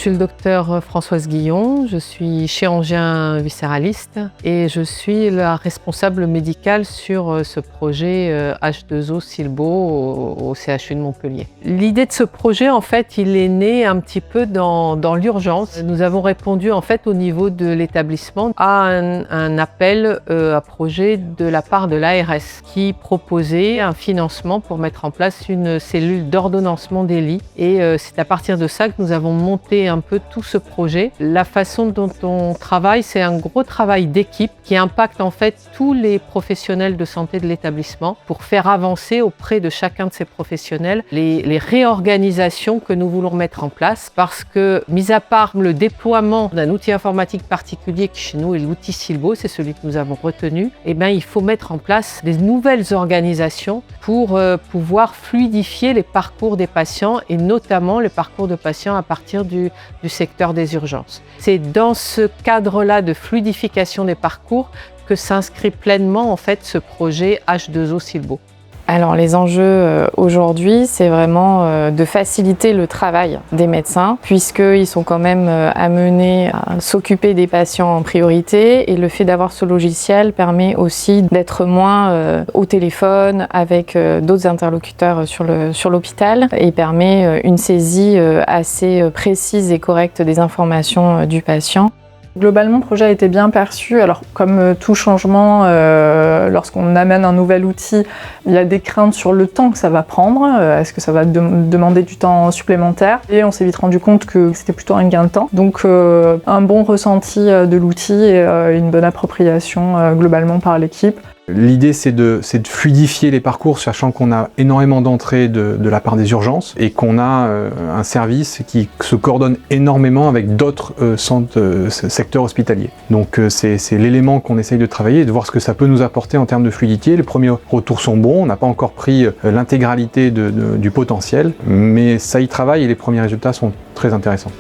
suis le docteur Françoise Guillon, je suis chirurgien viscéraliste et je suis la responsable médicale sur ce projet H2O Silbo au CHU de Montpellier. L'idée de ce projet, en fait, il est né un petit peu dans l'urgence. Nous avons répondu en fait au niveau de l'établissement à un appel à projet de la part de l'ARS qui proposait un financement pour mettre en place une cellule d'ordonnancement des lits. Et c'est à partir de ça que nous avons monté un peu tout ce projet. La façon dont on travaille, c'est un gros travail d'équipe qui impacte en fait tous les professionnels de santé de l'établissement pour faire avancer auprès de chacun de ces professionnels les réorganisations que nous voulons mettre en place. Parce que, mis à part le déploiement d'un outil informatique particulier qui chez nous est l'outil Silbo, c'est celui que nous avons retenu, eh bien, il faut mettre en place des nouvelles organisations pour pouvoir fluidifier les parcours des patients et notamment les parcours de patients à partir du secteur des urgences. C'est dans ce cadre-là de fluidification des parcours que s'inscrit pleinement en fait ce projet H2O Silbo. Alors les enjeux aujourd'hui, c'est vraiment de faciliter le travail des médecins puisqu'ils sont quand même amenés à s'occuper des patients en priorité et le fait d'avoir ce logiciel permet aussi d'être moins au téléphone avec d'autres interlocuteurs sur l'hôpital et permet une saisie assez précise et correcte des informations du patient. Globalement, le projet a été bien perçu. Alors, comme tout changement, lorsqu'on amène un nouvel outil, il y a des craintes sur le temps que ça va prendre. Est-ce que ça va demander du temps supplémentaire? Et on s'est vite rendu compte que c'était plutôt un gain de temps. Donc, un bon ressenti de l'outil et une bonne appropriation globalement par l'équipe. L'idée, c'est de fluidifier les parcours, sachant qu'on a énormément d'entrées de la part des urgences et qu'on a un service qui se coordonne énormément avec d'autres secteurs hospitaliers. Donc c'est l'élément qu'on essaye de travailler et de voir ce que ça peut nous apporter en termes de fluidité. Les premiers retours sont bons, on n'a pas encore pris l'intégralité du potentiel, mais ça y travaille et les premiers résultats sont très intéressants.